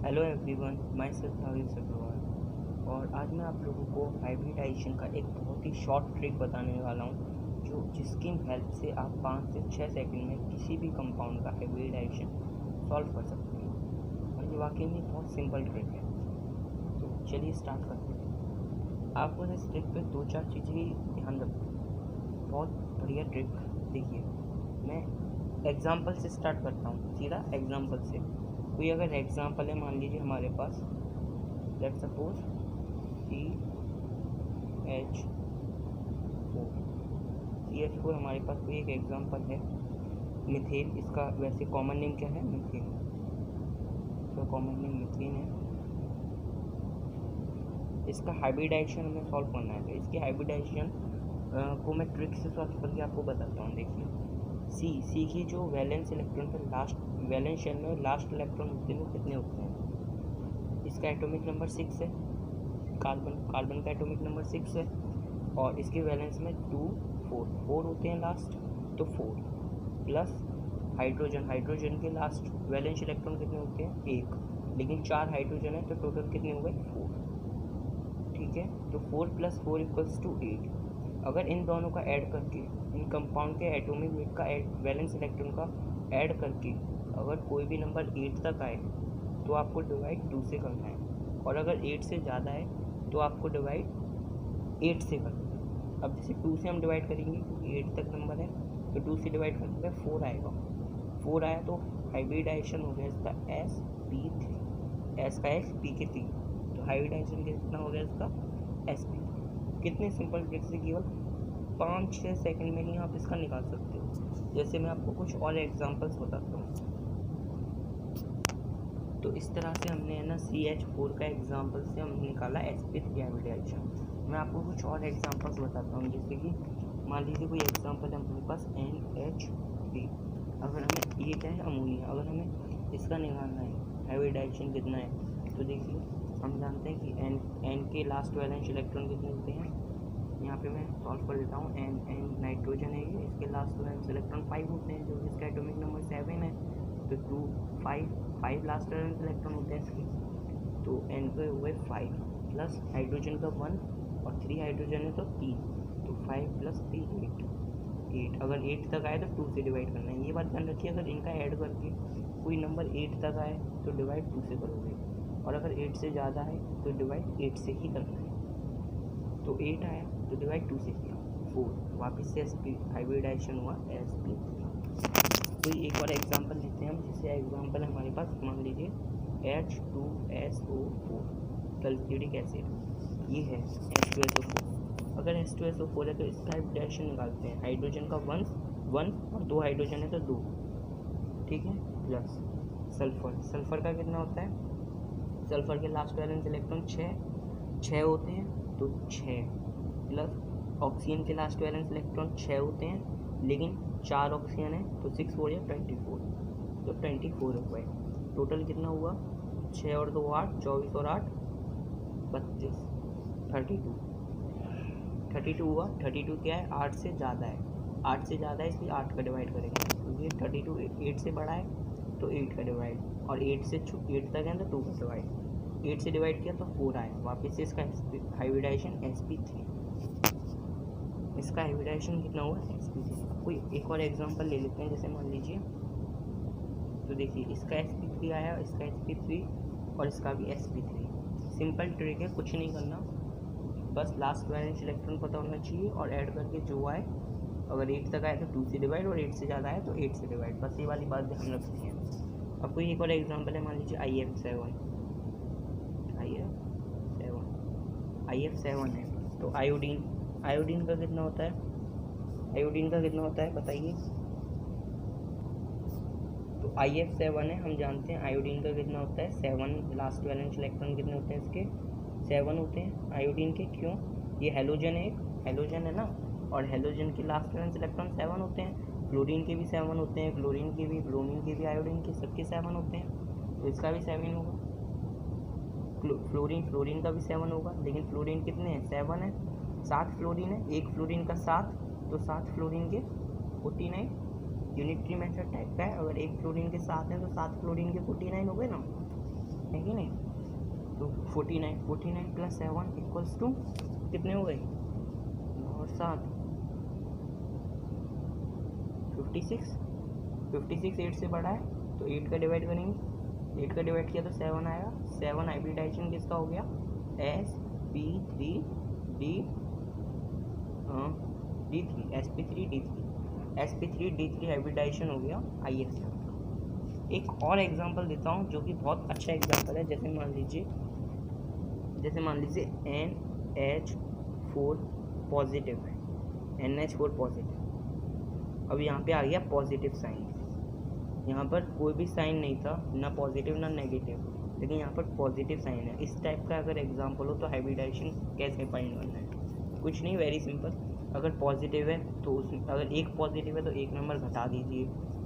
Hello everyone, myself Bhavesh Agarwal. और आज मैं आप लोगों को हाइब्रिडाइजेशन का एक बहुत ही शॉर्ट ट्रिक बताने वाला हूँ जिसकी हेल्प से आप 5 से 6 सेकंड में किसी भी कंपाउंड का हाइब्रिडाइजेशन सॉल्व कर सकते हैं। और ये वाकई में बहुत सिंपल ट्रिक है। तो चलिए स्टार्ट करते हैं। आपको इस ट्रिक पे 2-4 चीज़ें ही ध्यान रखना। बहुत बढ़िया ट्रिक। देखिए, मैं एग्जाम्पल से स्टार्ट करता हूँ, सीधा एग्जाम्पल से। कोई अगर एग्जाम्पल है, मान लीजिए हमारे पास, लेट्स सपोज CH4 हमारे पास कोई एक एग्जाम्पल है। मिथेन, इसका वैसे कॉमन नेम क्या है? मिथेन। इसका कॉमन नेम मिथेन है। इसका हाइब्रिडाइजेशन हमें सॉल्व करना है। तो इसके हाइब्रिडाइजेशन को मैं ट्रिक से सॉल्व करके आपको बताता हूँ। देखिए, सी की जो वैलेंस इलेक्ट्रॉन पर लास्ट वैलेंस शेल में लास्ट इलेक्ट्रॉन होते हैं वो कितने होते हैं? इसका एटॉमिक नंबर 6 है। कार्बन का एटॉमिक नंबर 6 है और इसके वैलेंस में 2 4 होते हैं लास्ट। तो 4 प्लस हाइड्रोजन के लास्ट वैलेंस इलेक्ट्रॉन कितने होते हैं? 1, लेकिन 4 हाइड्रोजन है तो टोटल कितने हो गए? 4। ठीक है, तो 4 + 4 = 8। अगर इन दोनों का ऐड करके, इन कंपाउंड के एटॉमिक वेट का वैलेंस इलेक्ट्रॉन का ऐड करके अगर कोई भी नंबर 8 तक आए तो आपको डिवाइड 2 से करना है। और अगर 8 से ज़्यादा है तो आपको डिवाइड 8 से करना है। अब जैसे 2 से हम डिवाइड करेंगे क्योंकि 8 तक नंबर है, तो 2 से डिवाइड करने पर 4 आएगा। 4 आया तो हाइब्रिडाइजेशन हो गया इसका sp3। एस का x, p के 3, तो हाइब्रिडाइजेशन कितना हो गया इसका? sp। कितने सिंपल ट्रिक से केवल 5-6 सेकंड में ही आप इसका निकाल सकते हो। जैसे मैं आपको कुछ और एग्जांपल्स बताता हूँ। तो इस तरह से हमने है ना CH4 का एग्जांपल से हमने निकाला sp3 हाइब्रिडाइजेशन। मैं आपको कुछ और एग्जांपल्स बताता हूँ। जैसे कि मान लीजिए कोई एग्जांपल है हमारे पास NH3। अगर हमें, ये क्या है? अमोनिया। अगर हमें इसका निकालना है हाइब्रिडाइजेशन कितना है, तो देखिए हम जानते हैं कि N के लास्ट वैलेंस इलेक्ट्रॉन कितने होते हैं। यहाँ पे मैं सॉल्व कर देता हूँ। N नाइट्रोजन है ये, इसके लास्ट वैलेंस इलेक्ट्रॉन 5 होते हैं, जो इसका एटॉमिक नंबर 7 है। तो 2 5 लास्ट वैलेंस इलेक्ट्रॉन होते हैं इसके। तो N पे हुए 5 प्लस हाइड्रोजन का 1 और 3 हाइड्रोजन है तो 3, तो 5 + 3 8। अगर 8 तक आए तो 2 से डिवाइड करना है। ये बात ध्यान रखिए, अगर इनका ऐड करके कोई नंबर 8 तक आए तो डिवाइड 2 से करोगे, और अगर 8 से ज़्यादा है तो डिवाइड 8 से ही करना है। तो 8 आया तो डिवाइड 2 से किया, 4। वापस से sp हाइब्रिडाइजेशन हुआ sp3। तो एक और एग्जांपल लेते हैं हम। जैसे एग्जांपल है हमारे पास, मान लीजिए H2SO4 सल्फ्यूरिक एसिड, ये है H2SO4। अगर H2SO4 है तो इसका हाइब्रिडाइजेशन निकालते हैं। हाइड्रोजन का 1 और 2 हाइड्रोजन है तो 2, ठीक है, प्लस सल्फर का कितना होता है? सल्फर के लास्ट वैलेंस इलेक्ट्रॉन 6 होते हैं, तो 6 प्लस ऑक्सीजन के लास्ट वैलेंस इलेक्ट्रॉन 6 होते हैं, लेकिन 4 ऑक्सीजन है तो 6 4 या 24, तो 24 हो गए। टोटल कितना हुआ? 6 और 2 8, 24 और 8 32, 32 हुआ। 32 क्या है? 8 से ज़्यादा है। 8 से ज़्यादा है इसलिए 8 का डिवाइड करेंगे, क्योंकि 32 8 से बड़ा है तो 8 का डिवाइड, और 8 तक है तो 2 का डिवाइड। 8 से डिवाइड किया तो 4 आया। वापस से इसका हाइब्रिडाइजेशन sp3। इसका हाइब्रिडाइजेशन कितना हुआ? sp3। कोई एक और एग्जांपल ले लेते हैं। जैसे मान लीजिए, तो देखिए इसका sp3 आया, इसका sp3 और इसका भी sp3। सिंपल ट्रिक है, कुछ नहीं करना, बस लास्ट वैलेंस इलेक्ट्रॉन पता होना चाहिए और ऐड करके जो आए, अगर 8 तक आए तो 2 से डिवाइड, और 8 से ज़्यादा आए तो 8 से डिवाइड। बस ये वाली बात ध्यान रखनी है। अब कोई एक और एग्जांपल है, मान लीजिए IF7 है। तो आयोडीन का कितना होता है? बताइए। तो IF7 है, हम जानते हैं आयोडीन का कितना होता है? 7। लास्ट वैलेंस इलेक्ट्रॉन कितने होते हैं इसके? 7 होते हैं आयोडीन के। क्यों? ये हेलोजन है, एक हेलोजन है ना, और हेलोजन के लास्ट वैलेंस इलेक्ट्रॉन 7 होते हैं। क्लोरीन के भी 7 होते हैं, क्लोरीन के भी, ब्रोमीन के भी, आयोडीन के, सबके 7 होते हैं, तो इसका भी 7 होगा। फ्लोरीन का भी 7 होगा, लेकिन फ्लोरीन कितने हैं? 7 है। 7 फ्लोरीन है, एक फ्लोरीन का 7, तो 7 फ्लोरीन के 49। यूनिटरी मेथड टाइप का है। अगर एक फ्लोरीन के 7 हैं तो 7 फ्लोरीन के 49 हो गए ना। है कि नहीं। तो 49 प्लस 7 इक्वल्स टू कितने हो गए, और 7 56 8 से बड़ा है तो 8 का डिवाइड करेंगे, 8 का डिवाइड किया तो 7 आएगा। 7 हाइब्रिडाइजेशन किसका हो गया, sp3d3 हाइब्रिडाइजेशन हो गया IX। एक और एग्जांपल देता हूँ जो कि बहुत अच्छा एग्जांपल है। जैसे मान लीजिए NH4 पॉजिटिव है, NH4 पॉजिटिव। अब यहाँ पे आ गया पॉजिटिव साइन, यहाँ पर कोई भी साइन नहीं था, ना पॉजिटिव ना नेगेटिव, लेकिन यहाँ पर पॉजिटिव साइन है। इस टाइप का अगर एग्जांपल हो तो हाइब्रिडाइजेशन कैसे फाइंड करना है, कुछ नहीं, वेरी सिंपल। अगर पॉजिटिव है तो उसमें अगर एक पॉजिटिव है तो एक नंबर घटा दीजिए,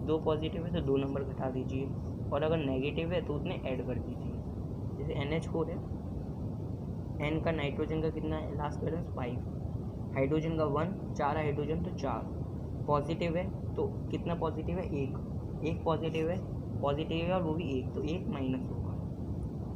2 पॉजिटिव है तो 2 नंबर घटा दीजिए, और अगर नेगेटिव है तो उसमें ऐड कर दीजिए। जैसे NH4 है, N का नाइट्रोजन का कितना है लास्ट बैलेंस 5, हाइड्रोजन का 1, 4 हाइड्रोजन तो 4, पॉजिटिव है तो कितना पॉजिटिव है, एक पॉजिटिव है और वो भी 1, तो 1 माइनस होगा।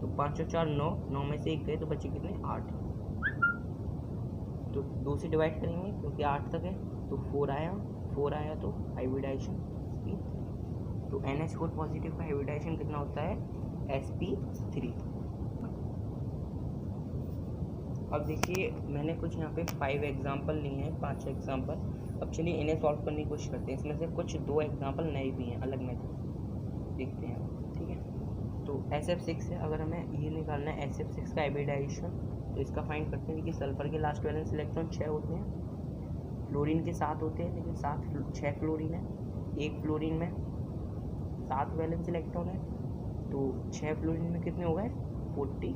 तो 5 और 4 9 में से 1 गए तो बचे कितने 8, तो 2 से डिवाइड करेंगे क्योंकि 8 तक है, तो 4 आया तो हाइब्रिडाइजेशन sp3। तो NH4 पॉजिटिव का हाइब्रिडाइजेशन कितना होता है, sp3। अब देखिए मैंने कुछ यहाँ पे 5 एग्जांपल लिए हैं, 5 एग्जांपल। अब चलिए इन्हें सॉल्व करने की कोशिश करते हैं। इसमें से कुछ 2 एग्जांपल नए भी हैं, अलग मेथड देखते हैं, ठीक है। तो SF6 है, अगर हमें ये निकालना है SF6 का हाइब्रिडाइजेशन तो इसका फाइंड करते हैं कि सल्फर के लास्ट वैलेंस इलेक्ट्रॉन 6 होते हैं, फ्लोरीन के 7 होते हैं, लेकिन 6 फ्लोरीन है, एक फ्लोरीन में 7 वैलेंस इलेक्ट्रॉन है, तो 6 फ्लोरीन में कितने हो गए 42,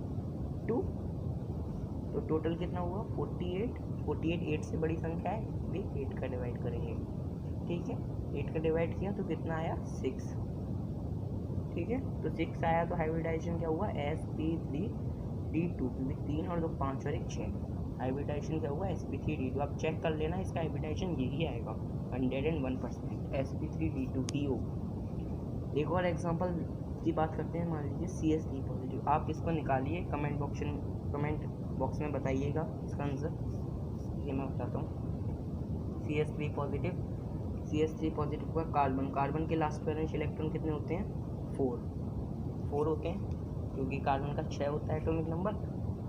तो टोटल कितना हुआ 48। 8 से बड़ी संख्या है भी 8 का डिवाइड करेंगे, ठीक है। 8 का डिवाइड किया तो कितना आया 6, ठीक है। तो 6 आया तो हाइब्रिडाइजेशन क्या हुआ sp3d2, क्योंकि 3 और 2 5 और 1 6, हाइब्रिडाइजेशन क्या हुआ sp3d2। आप चेक कर लेना इसका हाइब्रिडाइजेशन यही आएगा 101% sp3d2 DO। एक और एग्जांपल की बात करते हैं, मान लीजिए CS3 पॉजिटिव। आप इसको निकालिए, कमेंट बॉक्स में बताइएगा इसका आंसर, ये मैं बताता हूँ। CS3 पॉजिटिव का कार्बन के लास्ट वैलेंस इलेक्ट्रॉन कितने होते हैं 4 होते हैं, क्योंकि कार्बन का 6 होता है एटॉमिक नंबर।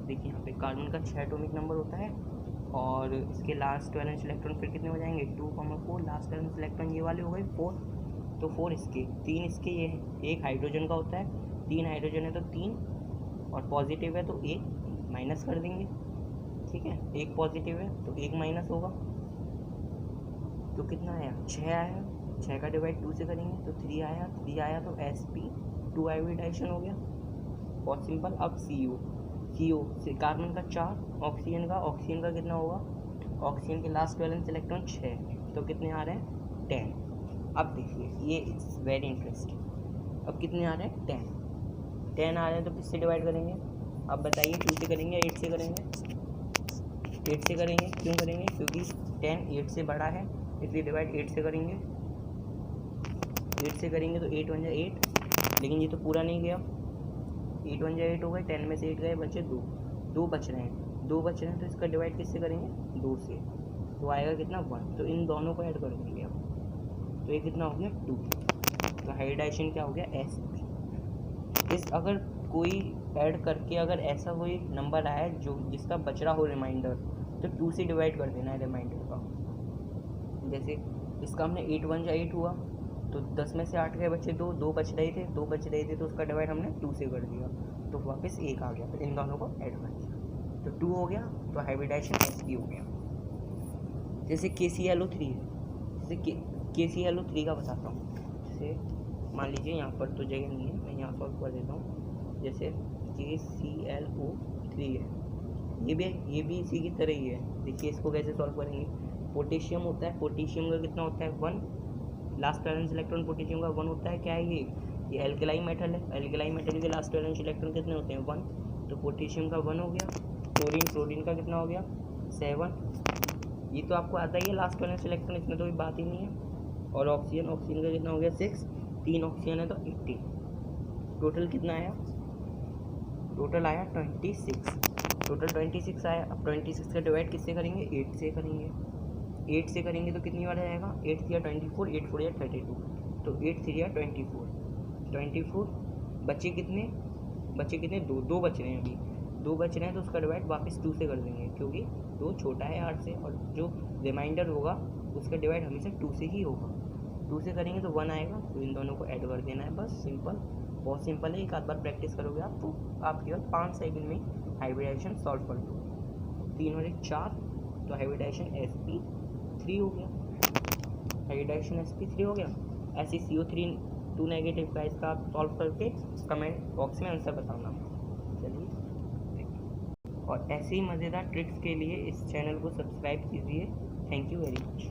देखिए यहाँ पे कार्बन का 6 एटॉमिक नंबर होता है, और इसके लास्ट वैलेंस इलेक्ट्रॉन फिर कितने हो जाएंगे 2, 4, लास्ट वैलेंस इलेक्ट्रॉन ये वाले हो गए 4, तो 4 इसके, 3 इसके, ये है, एक हाइड्रोजन का होता है, 3 हाइड्रोजन है तो 3, और पॉजिटिव है तो 1 माइनस कर देंगे, ठीक है। एक पॉजिटिव है तो 1 माइनस होगा, तो कितना आया 6 आया, 6 का डिवाइड 2 से करेंगे तो 3 आया तो sp2 हाइब्रिडाइजेशन हो गया, बहुत सिंपल। अब CO से कार्बन का 4, ऑक्सीजन का कितना होगा, ऑक्सीजन के लास्ट वैलेंस इलेक्ट्रॉन 6, तो कितने आ रहे हैं 10। अब देखिए ये इट्स वेरी इंटरेस्टिंग, अब कितने आ रहे हैं 10 आ रहे हैं, तो किससे डिवाइड करेंगे, अब बताइए 2 से करेंगे 8 से करेंगे, 8 से करेंगे, क्यों करेंगे, क्योंकि 10 8 से बड़ा है, इसलिए डिवाइड 8 से करेंगे। 8 से करेंगे तो 8 1 जा 8, लेकिन ये तो पूरा नहीं गया, 8 1 जा 8 हो गए, 10 में से 8 गए, बचे 2 बच रहे हैं, तो इसका डिवाइड किससे करेंगे 2 से, तो आएगा कितना 1, तो इन दोनों को ऐड कर देंगे अब, तो ये कितना हो गया 2, तो हाइब्रिडाइजेशन क्या हो गया sp। इस अगर कोई ऐड करके अगर ऐसा कोई नंबर आया जो जिसका बच रहा हो रिमाइंडर, तो 2 से डिवाइड कर देना है रिमाइंडर का। जैसे इसका हमने 8 1 जा 8 हुआ, तो 10 में से 8 गए, बचे 2 बच रहे थे, तो उसका डिवाइड हमने 2 से कर दिया, तो वापस 1 आ गया, फिर इन दोनों को ऐड कर दिया, तो 2 हो गया, तो हाइब्रिडाइजेशन sp हो गया। जैसे KClO3 है, जैसे KClO3 का बताता हूँ। जैसे मान लीजिए यहाँ पर तो जगह नहीं है, मैं यहाँ सॉल्व कर देता हूँ। जैसे KClO3 है, ये भी इसी की तरह ही है। देखिए इसको कैसे सॉल्व करेंगे, पोटेशियम होता है, पोटेशियम का कितना होता है 1, लास्ट वैलेंस इलेक्ट्रॉन पोटेशियम का 1 होता है। क्या है ये एल्कलाई मेटल है, एल्कलाई मेटल के लास्ट वैलेंस इलेक्ट्रॉन कितने होते हैं 1, तो पोटेशियम का 1 हो गया। क्लोरीन का कितना हो गया 7, ये तो आपको आता ही है लास्ट वैलेंस इलेक्ट्रॉन, इसमें तो कोई बात ही नहीं है। और ऑक्सीजन का कितना हो गया 6, 3 ऑक्सीजन है तो 18, टोटल कितना आया टोटल आया 26, टोटल 26 आया। अब 26 का डिवाइड किससे करेंगे, 8 से करेंगे। 8 से करेंगे तो कितनी बार आएगा, 8 3 24, 8 4 32, तो 8 3 24, बचे कितने, दो बच रहे हैं अभी, 2 बच रहे हैं, तो उसका डिवाइड वापस 2 से कर देंगे, क्योंकि 2 छोटा है 8 से, और जो रिमाइंडर होगा उसका डिवाइड हमेशा 2 से ही होगा। 2 से करेंगे तो 1 आएगा, तो इन दोनों को ऐड कर देना है, बस सिंपल, बहुत सिंपल है। एक आध बार प्रैक्टिस करोगे आप तो आप केवल 5 सेकंड में हाइब्रिडाइजेशन सॉल्व कर दो। 3 और 1 4, तो हाइब्रिडाइजेशन sp3 हो गया, हाइब्रिडाइजेशन sp3 हो गया। ऐसे CO3 2 नेगेटिव का इसका आप सॉल्व करके कमेंट बॉक्स में आंसर बताना। चलिए, और ऐसे ही मज़ेदार ट्रिक्स के लिए इस चैनल को सब्सक्राइब कीजिए। Thank you very much.